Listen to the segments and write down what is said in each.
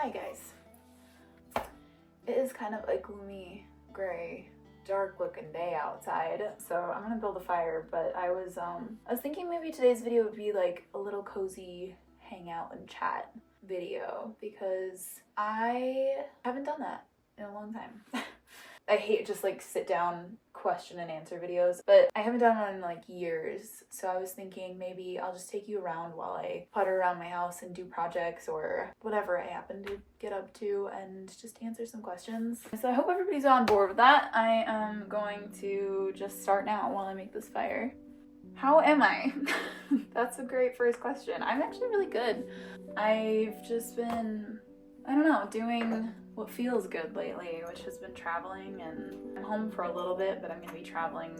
Hi guys. It is kind of a gloomy, gray, dark looking day outside, so I'm gonna build a fire, but I was thinking maybe today's video would be like a little cozy hangout and chat video because I haven't done that in a long time. I hate just like sit down question and answer videos, but I haven't done one in like years, so I was thinking maybe I'll just take you around while I putter around my house and do projects or whatever I happen to get up to and just answer some questions. So I hope everybody's on board with that. I am going to just start now while I make this fire. How am I? That's a great first question. I'm actually really good. I've just been, I don't know, doing what feels good lately, which has been traveling, and I'm home for a little bit, but I'm gonna be traveling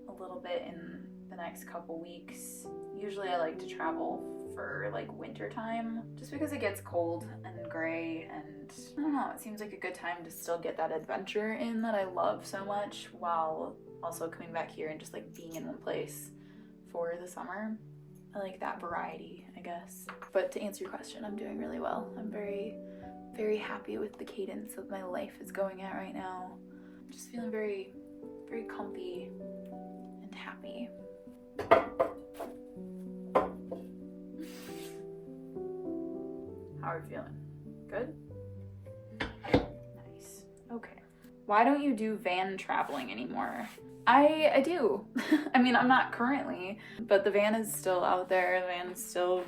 a little bit in the next couple weeks. Usually I like to travel for like winter time, just because it gets cold and gray, and I don't know, it seems like a good time to still get that adventure in that I love so much, while also coming back here and just like being in one place for the summer. I like that variety, I guess. But to answer your question, I'm doing really well. I'm very happy with the cadence of my life is going at right now. I'm just feeling very comfy and happy. How are you feeling? Good? Nice. Okay. Why don't you do van traveling anymore? I do. I mean, I'm not currently, but the van is still out there. The van is still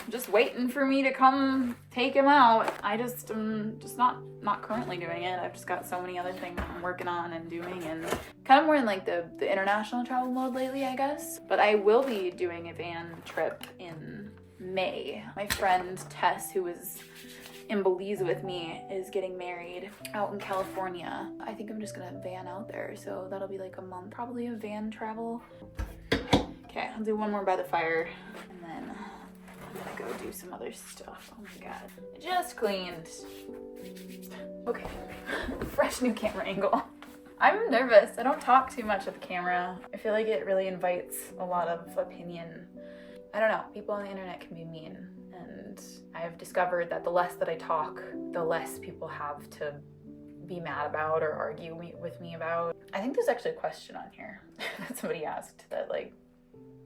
just waiting for me to come take him out. I just not currently doing it. I've just got so many other things I'm working on and doing, and kind of more in like the international travel mode lately, I guess. But I will be doing a van trip in May. My friend Tess, who was in Belize with me, is getting married out in California. I think I'm just gonna van out there, so that'll be like a month probably of van travel. Okay, I'll do one more by the fire, and then I'm gonna go do some other stuff. Oh my god, I just cleaned. Okay, fresh new camera angle. I'm nervous. I don't talk too much at the camera. I feel like it really invites a lot of opinion. I don't know, people on the internet can be mean, and I've discovered that the less that I talk, the less people have to be mad about or argue with me about. I think there's actually a question on here that somebody asked that like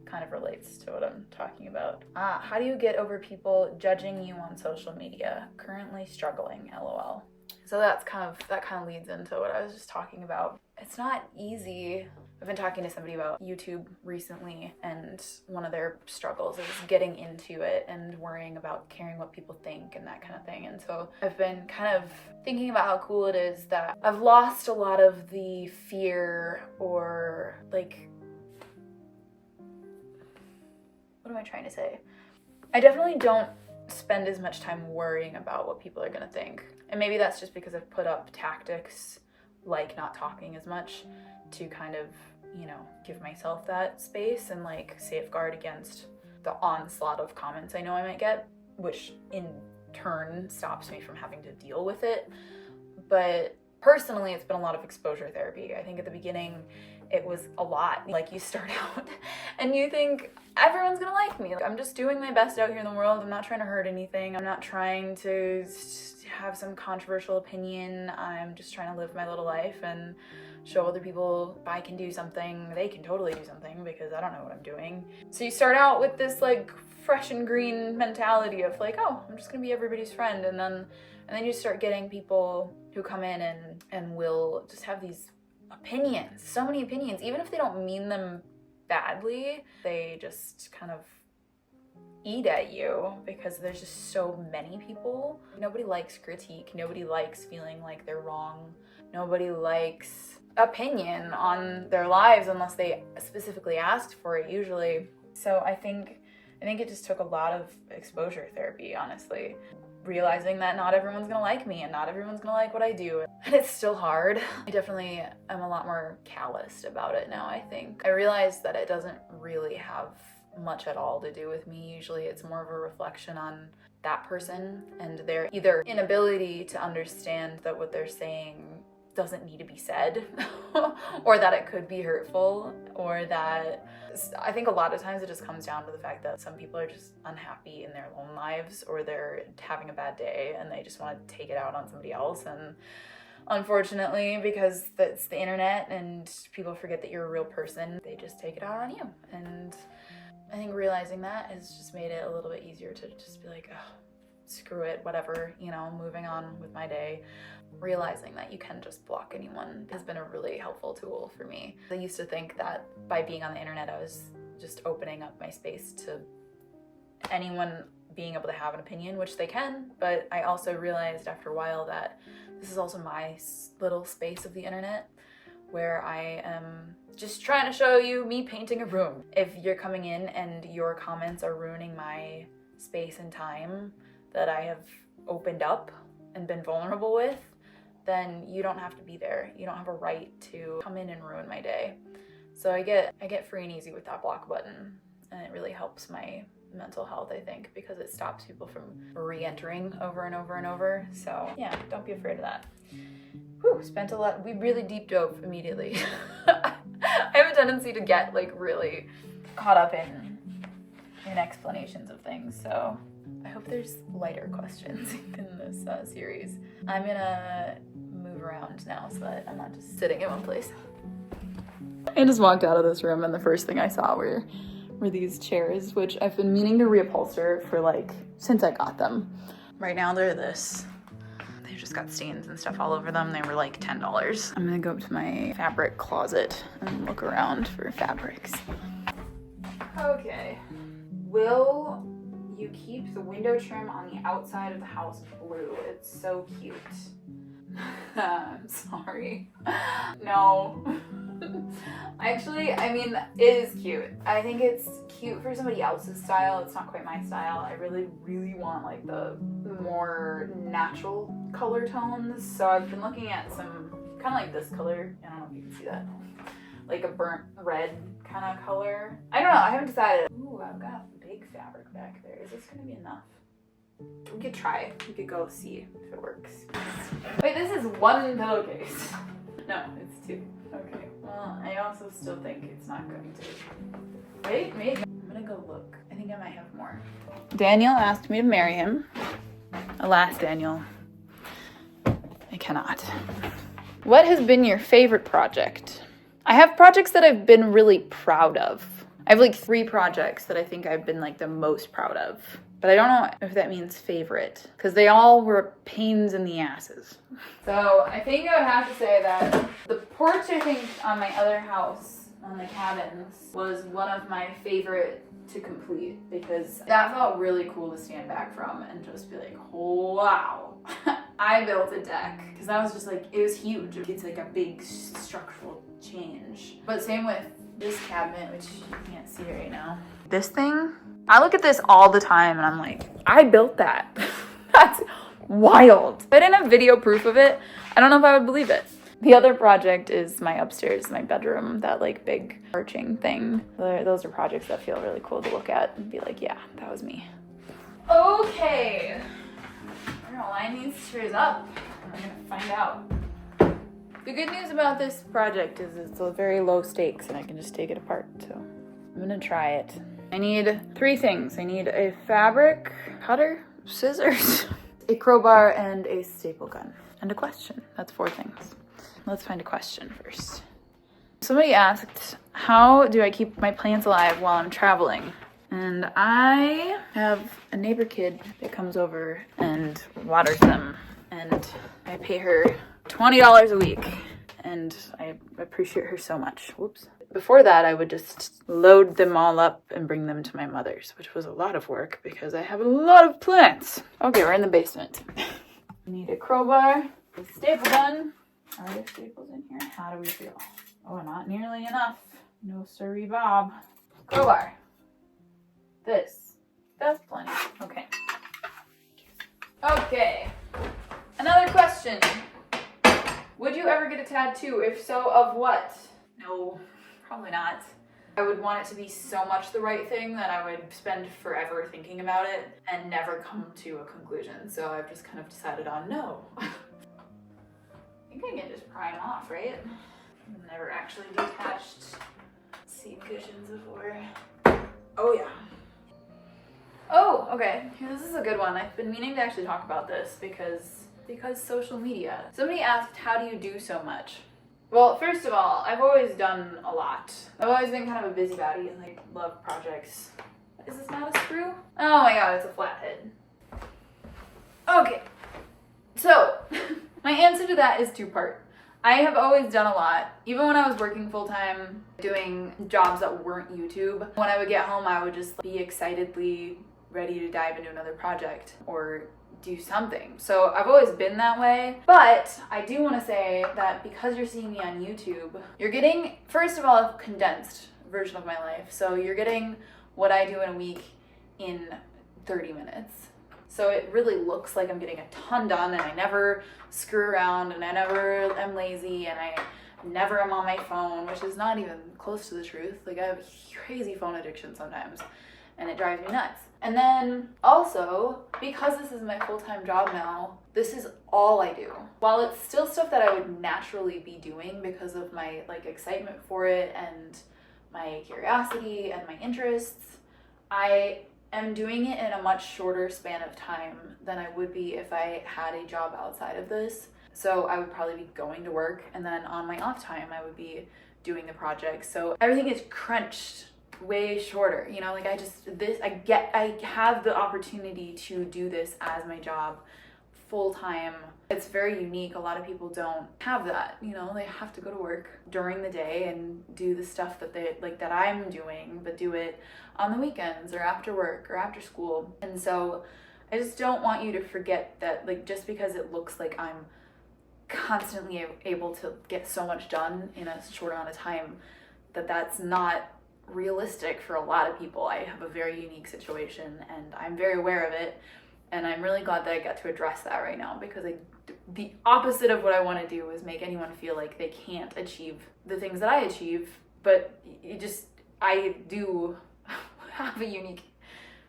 kind of relates to what I'm talking about. How do you get over people judging you on social media? Currently struggling, LOL. So that kind of leads into what I was just talking about. It's not easy. I've been talking to somebody about YouTube recently, and one of their struggles is getting into it and worrying about caring what people think and that kind of thing. And so I've been kind of thinking about how cool it is that I've lost a lot of the fear, or like, what am I trying to say? I definitely don't spend as much time worrying about what people are gonna think. And maybe that's just because I've put up tactics like not talking as much to kind of, you know, give myself that space and like safeguard against the onslaught of comments I know I might get, which in turn stops me from having to deal with it. But personally, it's been a lot of exposure therapy. I think at the beginning it was a lot. Like, you start out and you think everyone's gonna like me. I'm just doing my best out here in the world. I'm not trying to hurt anything. I'm not trying to have some controversial opinion. I'm just trying to live my little life and show other people if I can do something, they can totally do something, because I don't know what I'm doing. So you start out with this like fresh and green mentality of like, oh, I'm just gonna be everybody's friend, and then you start getting people who come in and will just have these opinions, so many opinions, even if they don't mean them badly, they just kind of eat at you because there's just so many people. Nobody likes critique. Nobody likes feeling like they're wrong. Nobody likes opinion on their lives unless they specifically asked for it, usually. So I think it just took a lot of exposure therapy, honestly. Realizing that not everyone's gonna like me and not everyone's gonna like what I do. And it's still hard. I definitely am a lot more calloused about it now, I think. I realize that it doesn't really have much at all to do with me. Usually it's more of a reflection on that person and their either inability to understand that what they're saying doesn't need to be said or that it could be hurtful, or that I think a lot of times it just comes down to the fact that some people are just unhappy in their own lives, or they're having a bad day and they just want to take it out on somebody else. And unfortunately, because that's the internet and people forget that you're a real person, they just take it out on you. And I think realizing that has just made it a little bit easier to just be like, oh, screw it, whatever, you know, moving on with my day. Realizing that you can just block anyone has been a really helpful tool for me. I used to think that by being on the internet, I was just opening up my space to anyone being able to have an opinion, which they can, but I also realized after a while that this is also my little space of the internet where I am just trying to show you me painting a room. If you're coming in and your comments are ruining my space and time that I have opened up and been vulnerable with, then you don't have to be there. You don't have a right to come in and ruin my day. So I get free and easy with that block button, and it really helps my mental health, I think, because it stops people from re-entering over and over and over. So yeah, don't be afraid of that. Whew, spent a lot. We really deep dove immediately. I have a tendency to get like really caught up in explanations of things. So I hope there's lighter questions in this series. I'm gonna move around now so that I'm not just sitting in one place. I just walked out of this room and the first thing I saw were these chairs, which I've been meaning to reupholster for like since I got them. Right now they're this. They've just got stains and stuff all over them. They were like $10. I'm gonna go up to my fabric closet and look around for fabrics. Okay. Will you keep the window trim on the outside of the house blue? It's so cute. I'm sorry. No. Actually, I mean, it is cute. I think it's cute for somebody else's style. It's not quite my style. I really, really want like the more natural color tones. So I've been looking at some kind of like this color. I don't know if you can see that. Like a burnt red kind of color. I don't know. I haven't decided. Ooh, I've got big fabric back there. Is this going to be enough? We could try. We could go see if it works. Wait, this is one pillowcase. No, it's two. Okay. Well, I also still think it's not going to. Wait, maybe. I'm gonna go look. I think I might have more. Daniel asked me to marry him. Alas, Daniel, I cannot. What has been your favorite project? I have projects that I've been really proud of. I have like 3 projects that I think I've been like the most proud of. But I don't know if that means favorite, because they all were pains in the asses. So I think I would have to say that the porch, I think, on my other house, on the cabins, was one of my favorite to complete, because that felt really cool to stand back from and just be like, wow, I built a deck. Because that was just like, it was huge. It's like a big structural change. But same with this cabinet, which you can't see right now. This thing, I look at this all the time and I'm like, I built that. That's wild. If I didn't have video proof of it, I don't know if I would believe it. The other project is my upstairs, my bedroom, that like big arching thing. Those are projects that feel really cool to look at and be like, yeah, that was me. Okay, we're gonna line these chairs up and we're gonna find out. The good news about this project is it's a very low stakes and I can just take it apart, so I'm gonna try it. I need 3 things. I need a fabric cutter, scissors, a crowbar, and a staple gun. And a question. That's 4 things. Let's find a question first. Somebody asked, how do I keep my plants alive while I'm traveling? And I have a neighbor kid that comes over and waters them. And I pay her $20 a week. And I appreciate her so much. Whoops. Before that, I would just load them all up and bring them to my mother's, which was a lot of work because I have a lot of plants. Okay, we're in the basement. I need a crowbar, a staple gun. Are there staples in here? How do we feel? Oh, not nearly enough. No siree, Bob. Crowbar. That's plenty. Okay. Okay. Another question. Would you ever get a tattoo? If so, of what? No. Probably not. I would want it to be so much the right thing that I would spend forever thinking about it and never come to a conclusion. So I've just kind of decided on no. I think I can just pry them off, right? I've never actually detached seat cushions before. Oh yeah. Oh, okay. This is a good one. I've been meaning to actually talk about this because social media. Somebody asked, how do you do so much? Well, first of all, I've always done a lot. I've always been kind of a busybody and like love projects. Is this not a screw? Oh my god, it's a flathead. Okay. So, my answer to that is two-part. I have always done a lot. Even when I was working full-time, doing jobs that weren't YouTube, when I would get home, I would just be excitedly ready to dive into another project or do something. So I've always been that way. But I do want to say that because you're seeing me on YouTube, you're getting, first of all, a condensed version of my life. So you're getting what I do in a week in 30 minutes. So it really looks like I'm getting a ton done, and I never screw around, and I never am lazy, and I never am on my phone, which is not even close to the truth. Like, I have a crazy phone addiction sometimes, and it drives me nuts. And then also, because this is my full-time job now, this is all I do. While it's still stuff that I would naturally be doing because of my like excitement for it and my curiosity and my interests, I am doing it in a much shorter span of time than I would be if I had a job outside of this. So I would probably be going to work, and then on my off time I would be doing the project. So everything is crunched way shorter, you know, like I have the opportunity to do this as my job full time. It's very unique. A lot of people don't have that, you know, they have to go to work during the day and do the stuff that they like that I'm doing, but do it on the weekends or after work or after school. And so I just don't want you to forget that, like, just because it looks like I'm constantly able to get so much done in a short amount of time, that's not realistic for a lot of people. I have a very unique situation and I'm very aware of it, and I'm really glad that I got to address that right now, because the opposite of what I want to do is make anyone feel like they can't achieve the things that I achieve. But I do have a unique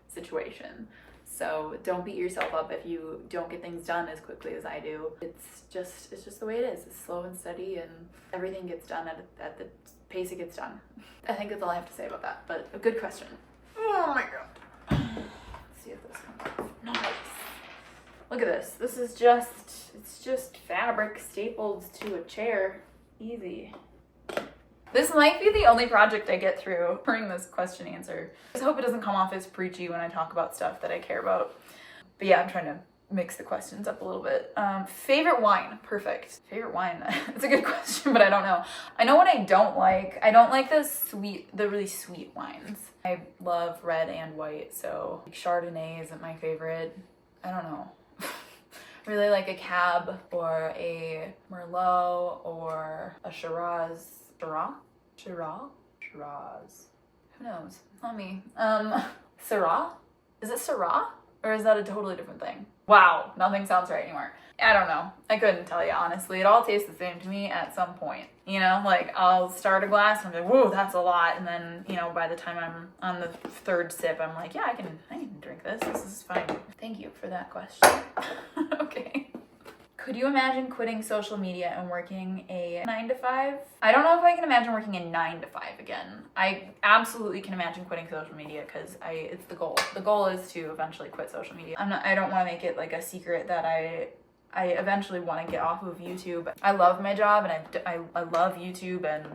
situation. So don't beat yourself up if you don't get things done as quickly as I do. It's just the way it is. It's slow and steady, and everything gets done at the pace it gets done. I think that's all I have to say about that, but a good question. Oh my god. Let's see if this comes off. Nice. Look at this. It's just fabric stapled to a chair. Easy. This might be the only project I get through during this question answer. I just hope it doesn't come off as preachy when I talk about stuff that I care about. But yeah, I'm trying to mix the questions up a little bit. Favorite wine. Perfect. Favorite wine. It's a good question, but I don't know. I know what I don't like. I don't like the really sweet wines. I love red and white, so like Chardonnay isn't my favorite. I don't know. I really like a Cab or a Merlot or a Shiraz. Shiraz. Who knows? Not me. Syrah? Is it Syrah? Or is that a totally different thing? Wow, nothing sounds right anymore. I don't know. I couldn't tell you, honestly. It all tastes the same to me at some point. You know, like I'll start a glass and I'm like, whoa, that's a lot. And then, you know, by the time I'm on the third sip, I'm like, yeah, I can drink this. This is fine. Thank you for that question. Okay. Could you imagine quitting social media and working a 9-to-5? I don't know if I can imagine working a 9-to-5 again. I absolutely can imagine quitting social media because it's the goal. The goal is to eventually quit social media. I don't want to make it like a secret that I eventually want to get off of YouTube. I love my job and I love YouTube, and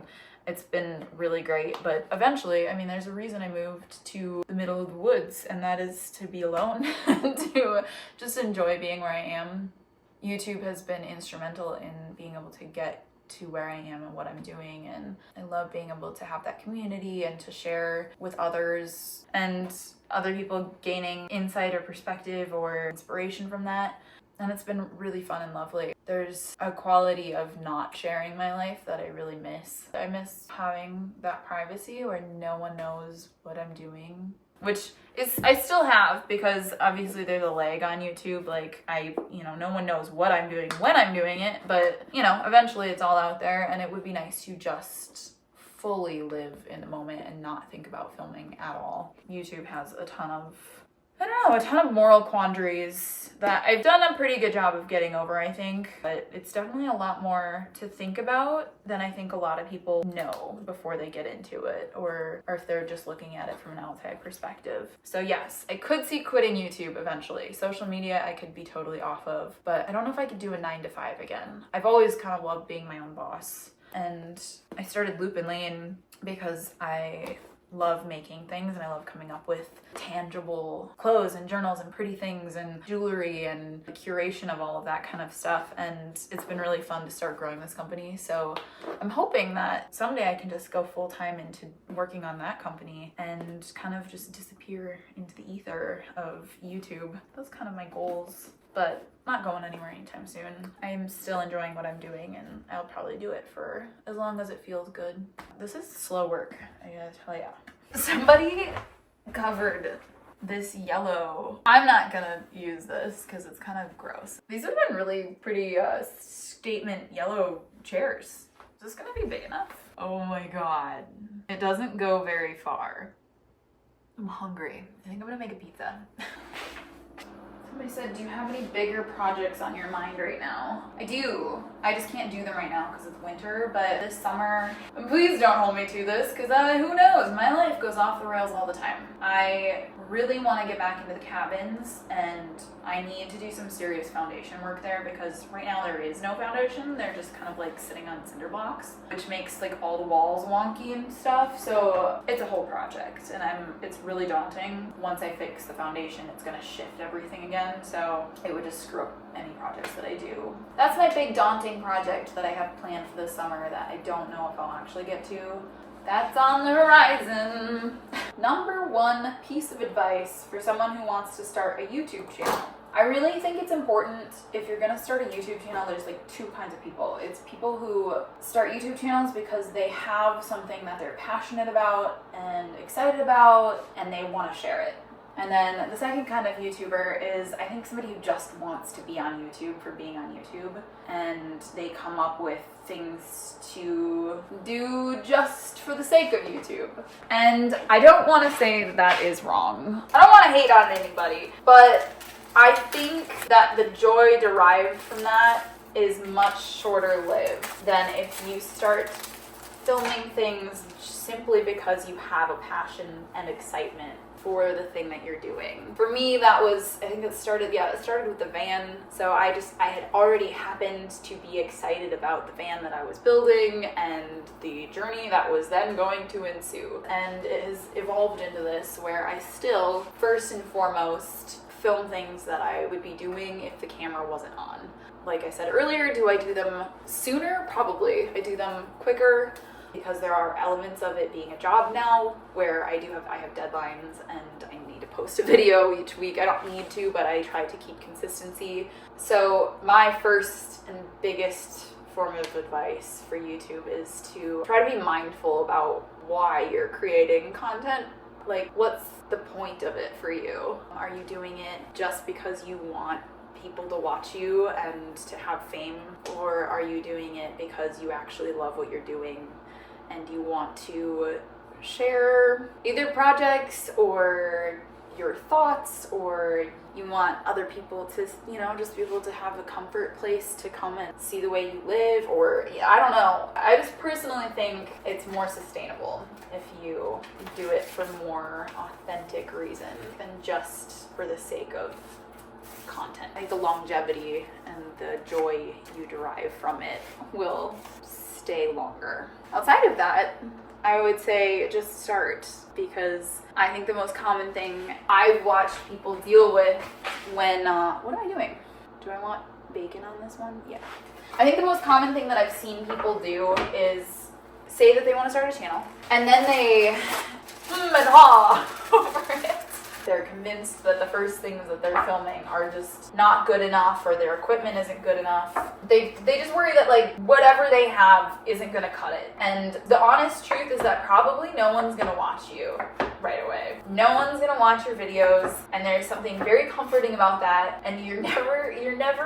it's been really great. But eventually, I mean, there's a reason I moved to the middle of the woods, and that is to be alone and to just enjoy being where I am. YouTube has been instrumental in being able to get to where I am and what I'm doing, and I love being able to have that community and to share with others and other people gaining insight or perspective or inspiration from that. And it's been really fun and lovely. There's a quality of not sharing my life that I really miss. I miss having that privacy where no one knows what I'm doing, which is I still have, because obviously there's a lag on YouTube. Like no one knows what I'm doing when I'm doing it, but eventually it's all out there, and it would be nice to just fully live in the moment and not think about filming at all. YouTube has a ton of I don't know, a ton of moral quandaries that I've done a pretty good job of getting over, I think, but it's definitely a lot more to think about than I think a lot of people know before they get into it, or if they're just looking at it from an outside perspective. So yes, I could see quitting YouTube eventually. Social media I could be totally off of, but I don't know if I could do a 9 to 5 again. I've always kind of loved being my own boss, and I started Loop and Lane because I love making things and I love coming up with tangible clothes and journals and pretty things and jewelry and the curation of all of that kind of stuff, and it's been really fun to start growing this company. So I'm hoping that someday I can just go full-time into working on that company and kind of just disappear into the ether of YouTube. Those kind of my goals, but not going anywhere anytime soon. I'm still enjoying what I'm doing, and I'll probably do it for as long as it feels good. This is slow work, I gotta tell ya. Somebody covered this yellow. I'm not gonna use this because it's kind of gross. These have been really pretty statement yellow chairs. Is this gonna be big enough? Oh my god. It doesn't go very far. I'm hungry. I think I'm gonna make a pizza. Somebody said, do you have any bigger projects on your mind right now? I do. I just can't do them right now because it's winter, but this summer, please don't hold me to this because who knows? My life goes off the rails all the time. I really want to get back into the cabins, and I need to do some serious foundation work there because right now there is no foundation. They're just kind of like sitting on cinder blocks, which makes like all the walls wonky and stuff. So it's a whole project, and it's really daunting. Once I fix the foundation, it's gonna shift everything again. So it would just screw up any projects that I do. That's my big daunting project that I have planned for this summer that I don't know if I'll actually get to. That's on the horizon. Number one piece of advice for someone who wants to start a YouTube channel. I really think it's important, if you're gonna start a YouTube channel, there's like two kinds of people. It's people who start YouTube channels because they have something that they're passionate about and excited about, and they wanna share it. And then the second kind of YouTuber is, I think, somebody who just wants to be on YouTube for being on YouTube, and they come up with things to do just for the sake of YouTube. And I don't want to say that is wrong. I don't want to hate on anybody, but I think that the joy derived from that is much shorter lived than if you start filming things simply because you have a passion and excitement for the thing that you're doing. For me, that was, I think it started with the van. So I had already happened to be excited about the van that I was building and the journey that was then going to ensue. And it has evolved into this where I still, first and foremost, film things that I would be doing if the camera wasn't on. Like I said earlier, do I do them sooner? Probably. I do them quicker, because there are elements of it being a job now where I have deadlines and I need to post a video each week. I don't need to, but I try to keep consistency. So my first and biggest form of advice for YouTube is to try to be mindful about why you're creating content. Like, what's the point of it for you? Are you doing it just because you want people to watch you and to have fame, or are you doing it because you actually love what you're doing and you want to share either projects or your thoughts, or you want other people to, just be able to have a comfort place to come and see the way you live, or I don't know. I just personally think it's more sustainable if you do it for more authentic reasons than just for the sake of content. Like, the longevity and the joy you derive from it will stay longer. Outside of that, I would say just start, because I think the most common thing I watch people deal with when, what am I doing? Do I want bacon on this one? Yeah. I think the most common thing that I've seen people do is say that they want to start a channel, and then they and haw over it. They're convinced that the first things that they're filming are just not good enough, or their equipment isn't good enough. They just worry that, like, whatever they have isn't gonna cut it. And the honest truth is that probably no one's gonna watch you right away. No one's gonna watch your videos, and there's something very comforting about that, and you're never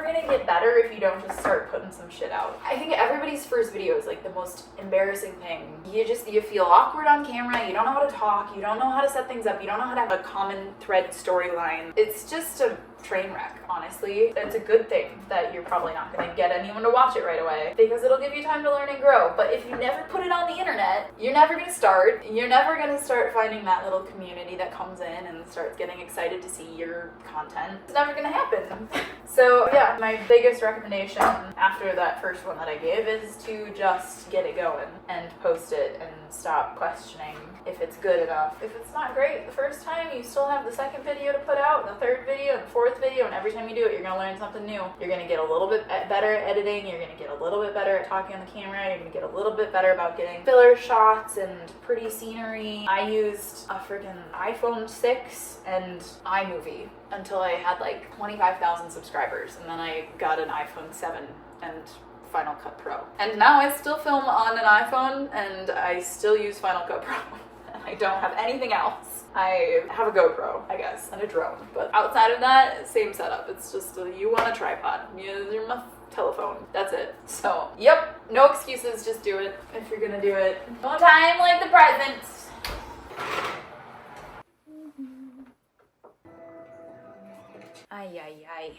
gonna get better if you don't just start putting some shit out. I think everybody's first video is like the most embarrassing thing. You feel awkward on camera, you don't know how to talk, you don't know how to set things up, you don't know how to have a common thread storyline. It's just a train wreck, honestly. It's a good thing that you're probably not going to get anyone to watch it right away because it'll give you time to learn and grow. But if you never put it on the internet, you're never going to start. You're never going to start finding that little community that comes in and starts getting excited to see your content. It's never going to happen. So yeah, my biggest recommendation after that first one that I gave is to just get it going and post it and stop questioning if it's good enough. If it's not great the first time, you still have the second video to put out, the third video, and the fourth video, and every time you do it, you're gonna learn something new. You're gonna get a little bit better at editing, you're gonna get a little bit better at talking on the camera, you're gonna get a little bit better about getting filler shots and pretty scenery. I used a freaking iPhone 6 and iMovie until I had like 25,000 subscribers, and then I got an iPhone 7 and Final Cut Pro. And now I still film on an iPhone and I still use Final Cut Pro. I don't have anything else. I have a GoPro, I guess, and a drone. But outside of that, same setup. It's just you want a tripod. Use your telephone. That's it. So, yep, no excuses. Just do it if you're gonna do it. No time like the present. I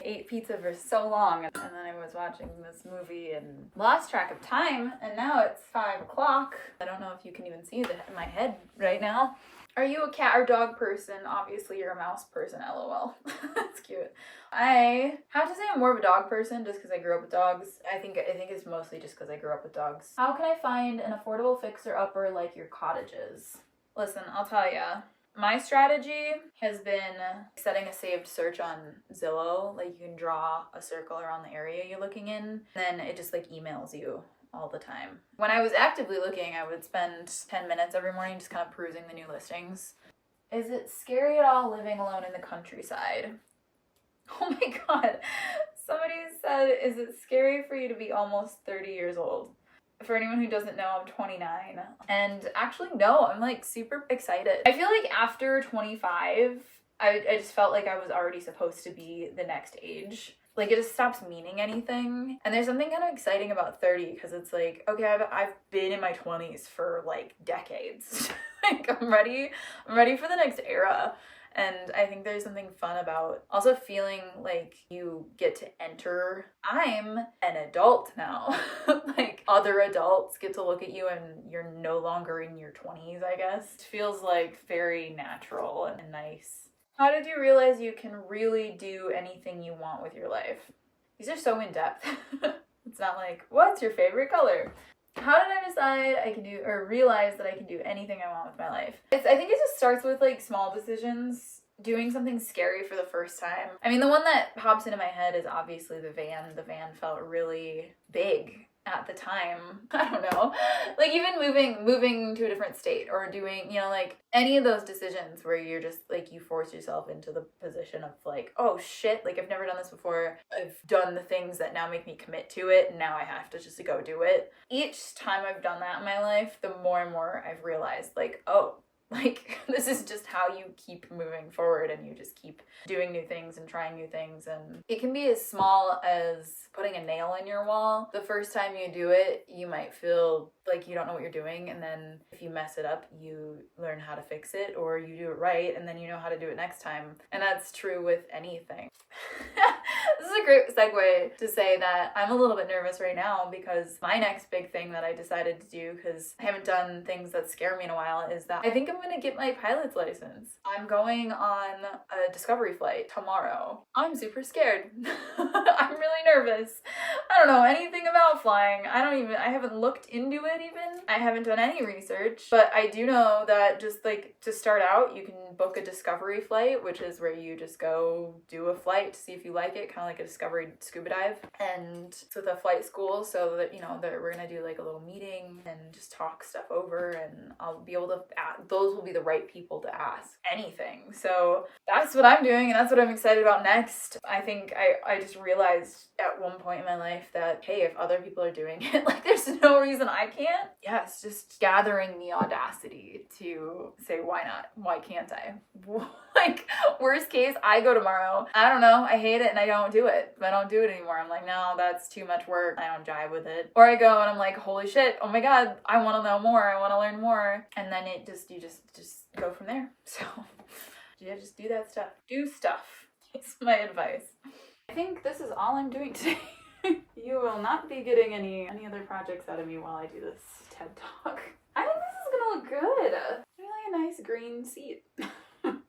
ate pizza for so long, and then I was watching this movie and lost track of time, and now it's 5 o'clock. I don't know if you can even see my head right now. Are you a cat or dog person? Obviously you're a mouse person, lol. That's cute. I have to say I'm more of a dog person just because I grew up with dogs. I think it's mostly just because I grew up with dogs. How can I find an affordable fixer-upper like your cottages? Listen, I'll tell ya. My strategy has been setting a saved search on Zillow. Like you can draw a circle around the area you're looking in, and then it just like emails you all the time. When I was actively looking, I would spend 10 minutes every morning just kind of perusing the new listings. Is it scary at all living alone in the countryside? Oh my god. Somebody said, is it scary for you to be almost 30 years old? For anyone who doesn't know, I'm 29. And actually, no, I'm like super excited. I feel like after 25, I just felt like I was already supposed to be the next age. Like it just stops meaning anything. And there's something kind of exciting about 30 because it's like, okay, I've been in my 20s for like decades. Like I'm ready for the next era. And I think there's something fun about also feeling like you get to enter. I'm an adult now. Like other adults get to look at you and you're no longer in your 20s, I guess. It feels like very natural and nice. How did you realize you can really do anything you want with your life? These are so in-depth. It's not like, what's your favorite color? How did I decide I can do, or realize that I can do anything I want with my life? I think it just starts with like small decisions. Doing something scary for the first time. I mean, the one that pops into my head is obviously the van. The van felt really big at the time. I don't know. Like even moving to a different state or doing, like any of those decisions where you're just like, you force yourself into the position of like, oh shit, like I've never done this before. I've done the things that now make me commit to it and now I have to just go do it. Each time I've done that in my life, the more and more I've realized like, oh, like this is just how you keep moving forward and you just keep doing new things and trying new things. And it can be as small as putting a nail in your wall. The first time you do it, you might feel like you don't know what you're doing, and then if you mess it up, you learn how to fix it, or you do it right and then you know how to do it next time. And that's true with anything. This is a great segue to say that I'm a little bit nervous right now because my next big thing that I decided to do, because I haven't done things that scare me in a while, is that I think I'm gonna get my pilot's license. I'm going on a discovery flight tomorrow. I'm super scared. I'm really nervous. I don't know anything about flying. I haven't looked into it even. I haven't done any research, but I do know that just like to start out, you can book a discovery flight, which is where you just go do a flight to see if you like it, kind of like a discovery scuba dive. And it's with a flight school, so that that we're gonna do like a little meeting and just talk stuff over, and I'll be able to those will be the right people to ask anything. So that's what I'm doing, and that's what I'm excited about next. I think I just realized at one point in my life that, hey, if other people are doing it, like there's no reason I can't. Yes, just gathering the audacity to say, why not? Why can't I? Like, worst case, I go tomorrow. I don't know. I hate it and I don't do it. If I don't do it anymore, I'm like, no, that's too much work. I don't jive with it. Or I go and I'm like, holy shit. Oh my God. I want to know more. I want to learn more. And then you just go from there. So Yeah, just do that stuff. Do stuff. It's my advice. I think this is all I'm doing today. You will not be getting any other projects out of me while I do this TED Talk. I think this is gonna look good. Really a nice green seat.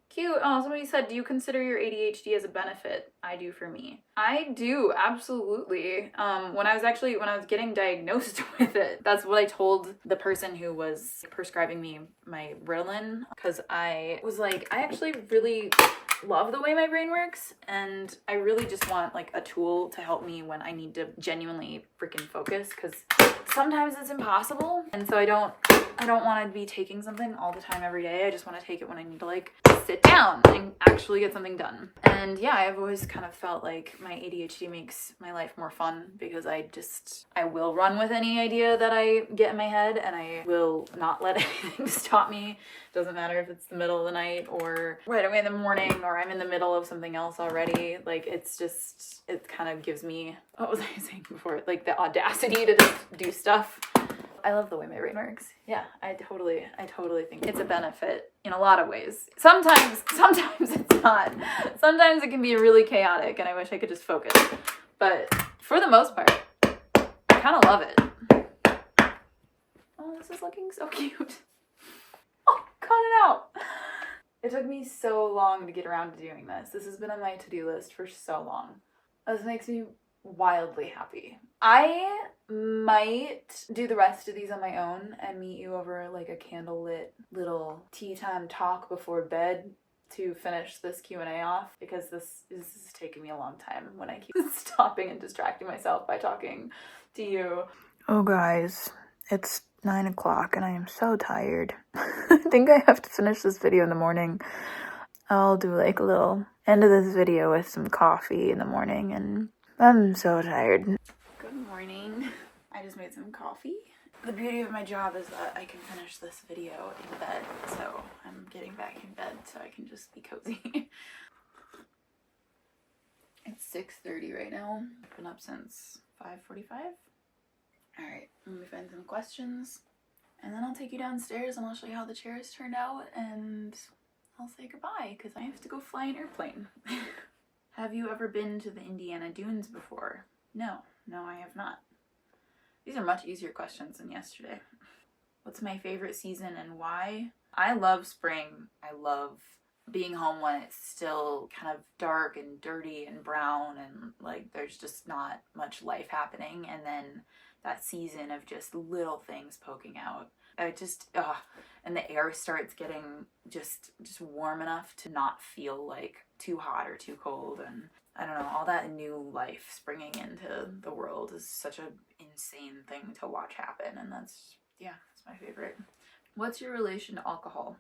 Cute. Oh, somebody said, do you consider your ADHD as a benefit? I do for me. I do, absolutely. When I was getting diagnosed with it, that's what I told the person who was prescribing me my Ritalin, because I was like, I actually really love the way my brain works, and I really just want like a tool to help me when I need to genuinely freaking focus, because sometimes it's impossible, and so I don't want to be taking something all the time every day. I just want to take it when I need to like sit down and actually get something done. And yeah, I've always kind of felt like my ADHD makes my life more fun, because I will run with any idea that I get in my head, and I will not let anything stop me. Doesn't matter if it's the middle of the night or right away in the morning, or I'm in the middle of something else already. Like, it kind of gives me, what was I saying before? Like the audacity to just do stuff. I love the way my brain works. Yeah, I totally think it's a benefit in a lot of ways. Sometimes it's not. Sometimes it can be really chaotic, and I wish I could just focus. But for the most part, I kind of love it. Oh, this is looking so cute. Oh, cut it out. It took me so long to get around to doing this. This has been on my to-do list for so long. This makes me wildly happy. I might do the rest of these on my own and meet you over like a candlelit little tea time talk before bed to finish this Q&A off, because this is taking me a long time when I keep stopping and distracting myself by talking to you. Oh guys, it's 9 o'clock and I am so tired. I think I have to finish this video in the morning. I'll do like a little end of this video with some coffee in the morning, and I'm so tired. Good morning. I just made some coffee. The beauty of my job is that I can finish this video in bed, so I'm getting back in bed so I can just be cozy. It's 6:30 right now. I've been up since 5:45. Alright, let me find some questions, and then I'll take you downstairs and I'll show you how the chairs turned out, and I'll say goodbye because I have to go fly an airplane. Have you ever been to the Indiana Dunes before? No, I have not. These are much easier questions than yesterday. What's my favorite season and why? I love spring. I love being home when it's still kind of dark and dirty and brown, and like there's just not much life happening, and then that season of just little things poking out. And the air starts getting just warm enough to not feel like too hot or too cold, and I don't know, all that new life springing into the world is such an insane thing to watch happen, and that's my favorite. What's your relation to alcohol?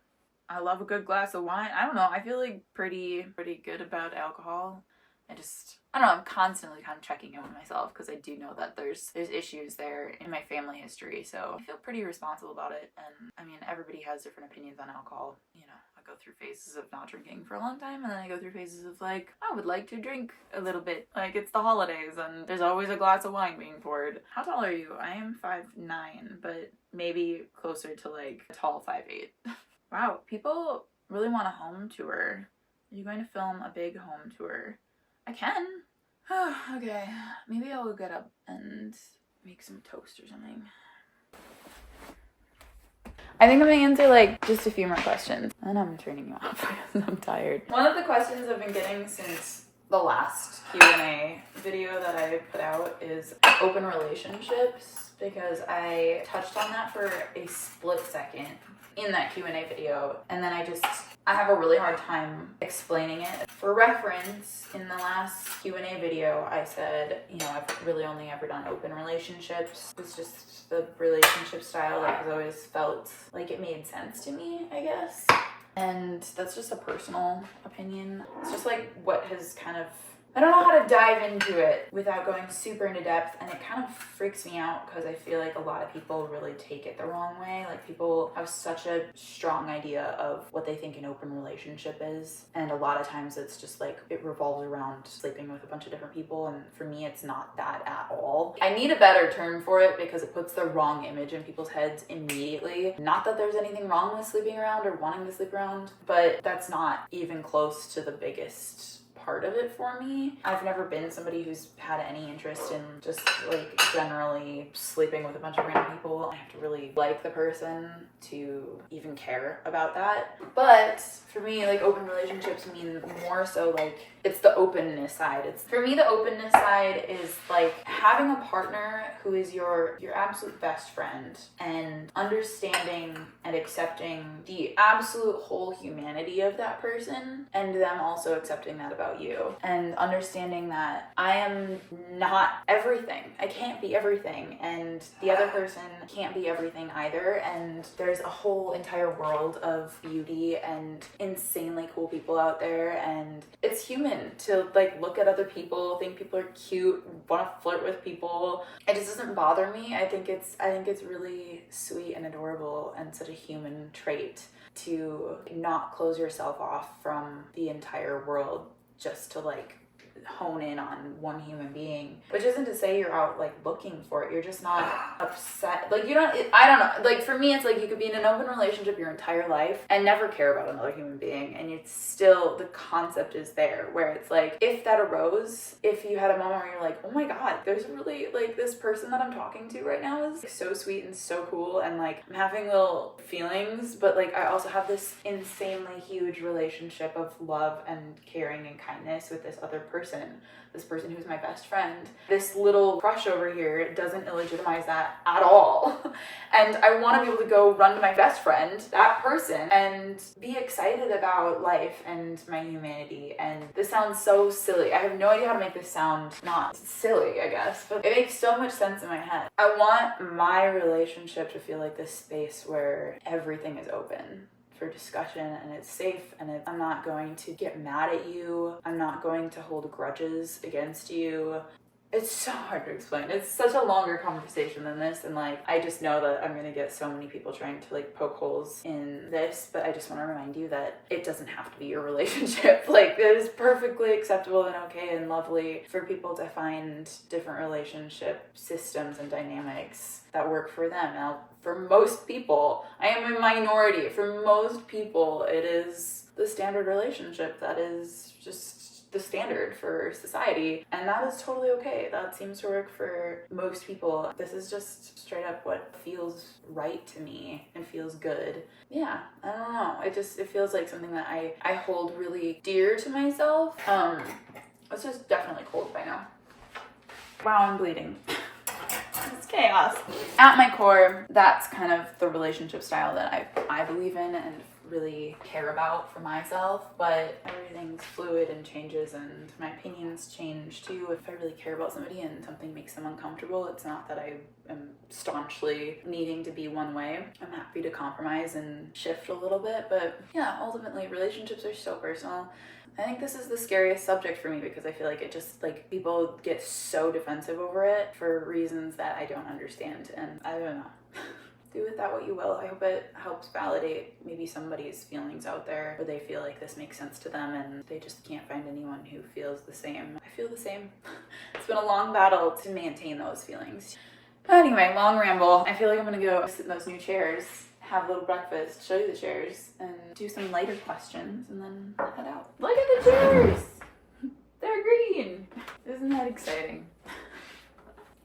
I love a good glass of wine. I don't know, I feel like pretty good about alcohol. I don't know, I'm constantly kind of checking in with myself, because I do know that there's issues there in my family history, so I feel pretty responsible about it. And I mean, everybody has different opinions on alcohol. You know, I go through phases of not drinking for a long time, and then I go through phases of like, I would like to drink a little bit. Like, it's the holidays and there's always a glass of wine being poured. How tall are you? I am 5'9", but maybe closer to like a tall 5'8". Wow, people really want a home tour. Are you going to film a big home tour? I can. Okay, maybe I'll get up and make some toast or something. I think I'm gonna answer like just a few more questions, and I'm turning you off because I'm tired. One of the questions I've been getting since the last Q&A video that I put out is open relationships, because I touched on that for a split second in that Q&A video, and then I have a really hard time explaining it. For reference, in the last Q&A video, I said, you know, I've really only ever done open relationships. It's just the relationship style that has always felt like it made sense to me, I guess. And that's just a personal opinion. It's just like what has kind of I don't know how to dive into it without going super into depth, and it kind of freaks me out because I feel like a lot of people really take it the wrong way. Like, people have such a strong idea of what they think an open relationship is, and a lot of times it's just like it revolves around sleeping with a bunch of different people, and for me it's not that at all. I need a better term for it because it puts the wrong image in people's heads immediately. Not that there's anything wrong with sleeping around or wanting to sleep around, but that's not even close to the biggest part of it for me. I've never been somebody who's had any interest in just like generally sleeping with a bunch of random people. I have to really like the person to even care about that. But for me, like, open relationships mean more so like it's the openness side. It's for me, the openness side is like having a partner who is your absolute best friend and understanding and accepting the absolute whole humanity of that person, and them also accepting that about you, and understanding that I am not everything. I can't be everything, and the other person can't be everything either, and there's a whole entire world of beauty and insanely cool people out there, and it's human to like look at other people, think people are cute, want to flirt with people. It just doesn't bother me. I think it's really sweet and adorable and such a human trait to not close yourself off from the entire world just to like hone in on one human being, which isn't to say you're out like looking for it. You're just not upset. Like, you don't, I don't know. Like, for me, it's like you could be in an open relationship your entire life and never care about another human being, and it's still, the concept is there, where it's like, if that arose, if you had a moment where you're like, oh my god, there's really like this person that I'm talking to right now is so sweet and so cool, and like I'm having little feelings, but like I also have this insanely huge relationship of love and caring and kindness with this other person, this person who's my best friend. This little crush over here doesn't illegitimize that at all. And I want to be able to go run to my best friend, that person, and be excited about life and my humanity. And this sounds so silly. I have no idea how to make this sound not silly, I guess, but it makes so much sense in my head. I want my relationship to feel like this space where everything is open for discussion, and it's safe, and I'm not going to get mad at you. I'm not going to hold grudges against you. It's so hard to explain. It's such a longer conversation than this, and like I just know that I'm gonna get so many people trying to like poke holes in this, but I just want to remind you that it doesn't have to be your relationship. Like, it is perfectly acceptable and okay and lovely for people to find different relationship systems and dynamics that work for them. Now, for most people, I am a minority. For most people, it is the standard relationship that is just the standard for society, and that is totally okay. That seems to work for most people. This is just straight up what feels right to me and feels good. Yeah, I don't know. It feels like something that I hold really dear to myself. It's just definitely cold by now. Wow, I'm bleeding. It's chaos. At my core, that's kind of the relationship style that I believe in and really care about for myself, but everything's fluid and changes, and my opinions change too. If I really care about somebody and something makes them uncomfortable, it's not that I am staunchly needing to be one way. I'm happy to compromise and shift a little bit, but yeah, ultimately relationships are so personal. I think this is the scariest subject for me because I feel like it just, like, people get so defensive over it for reasons that I don't understand, and I don't know. Do with that what you will. I hope it helps validate maybe somebody's feelings out there where they feel like this makes sense to them and they just can't find anyone who feels the same. I feel the same. It's been a long battle to maintain those feelings. Anyway, long ramble. I feel like I'm gonna go sit in those new chairs, have a little breakfast, show you the chairs, and do some lighter questions, and then head out. Look at the chairs! They're green! Isn't that exciting?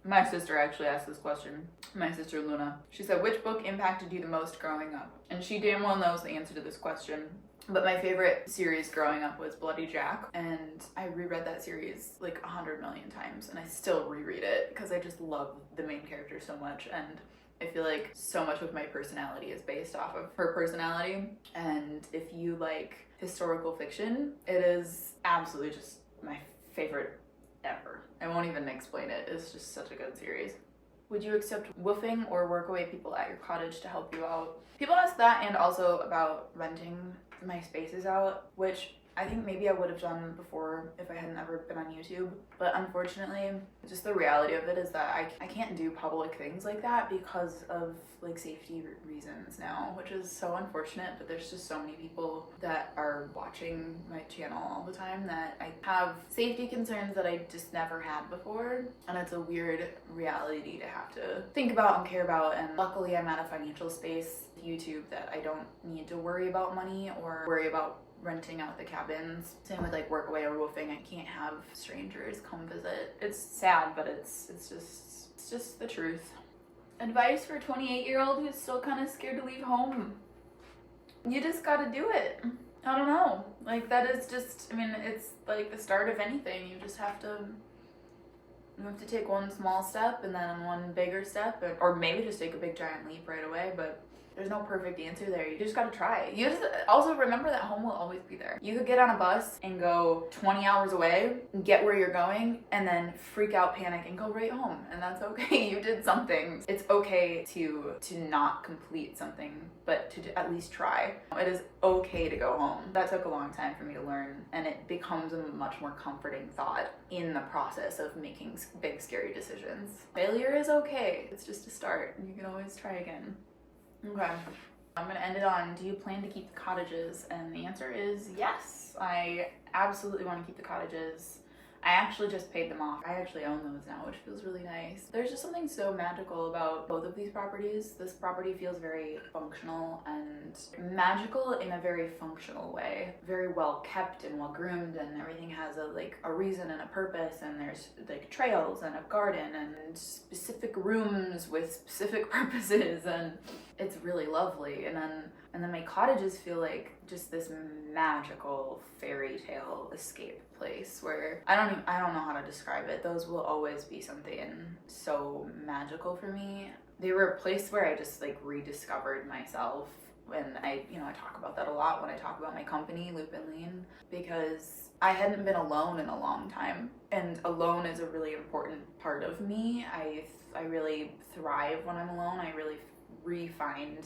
My sister actually asked this question. My sister Luna. She said, which book impacted you the most growing up? And she damn well knows the answer to this question. But my favorite series growing up was Bloody Jack, and I reread that series like 100 million times, and I still reread it because I just love the main character so much, and I feel like so much of my personality is based off of her personality. And if you like historical fiction, it is absolutely just my favorite ever. I won't even explain it. It's just such a good series. Would you accept woofing or workaway people at your cottage to help you out? People ask that, and also about renting my spaces out, which I think maybe I would have done before if I hadn't ever been on YouTube. But unfortunately, just the reality of it is that I can't do public things like that because of like safety reasons now, which is so unfortunate. But there's just so many people that are watching my channel all the time that I have safety concerns that I just never had before. And it's a weird reality to have to think about and care about. And luckily I'm at a financial space with YouTube that I don't need to worry about money or worry about renting out the cabins. Same with like workaway or roofing. I can't have strangers come visit. It's sad, but it's just the truth. Advice for a 28-year-old who's still kind of scared to leave home. You just gotta do it. I don't know. Like that is just, I mean, it's like the start of anything. You have to take one small step and then one bigger step, or maybe just take a big giant leap right away, but there's no perfect answer there. You just gotta try. You just also remember that home will always be there. You could get on a bus and go 20 hours away, get where you're going, and then freak out, panic, and go right home. And that's okay. You did something. It's okay to not complete something, but to at least try. It is okay to go home. That took a long time for me to learn, and it becomes a much more comforting thought in the process of making big, scary decisions. Failure is okay. It's just a start, and you can always try again. Okay, I'm gonna end it on, do you plan to keep the cottages? And the answer is yes. I absolutely want to keep the cottages. I actually just paid them off. I actually own those now, which feels really nice. There's just something so magical about both of these properties. This property feels very functional and magical in a very functional way. Very well kept and well groomed, and everything has a reason and a purpose, and there's like trails and a garden and specific rooms with specific purposes, and it's really lovely. And then my cottages feel like just this magical fairy tale escape place where I don't know how to describe it. Those will always be something so magical for me. They were a place where I just like rediscovered myself, and I talk about that a lot when I talk about my company, Loop and Lean, because I hadn't been alone in a long time, and alone is a really important part of me. I really thrive when I'm alone. I really re-find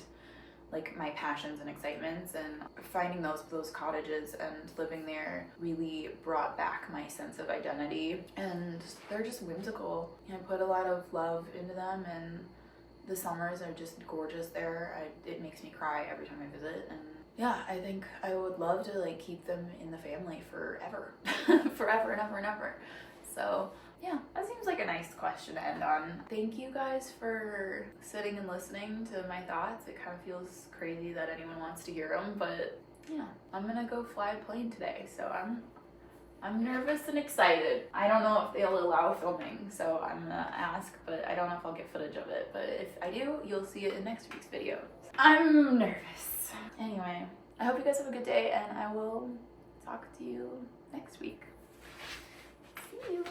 like my passions and excitements, and finding those cottages and living there really brought back my sense of identity, and they're just whimsical. I put a lot of love into them, and the summers are just gorgeous there. It makes me cry every time I visit, and yeah, I think I would love to like keep them in the family forever. Forever and ever and ever. So yeah, that seems like a nice question to end on. Thank you guys for sitting and listening to my thoughts. It kind of feels crazy that anyone wants to hear them, but yeah, I'm gonna go fly a plane today, so I'm nervous and excited. I don't know if they'll allow filming, so I'm gonna ask, but I don't know if I'll get footage of it, but if I do, you'll see it in next week's video. I'm nervous. Anyway, I hope you guys have a good day, and I will talk to you next week. See you.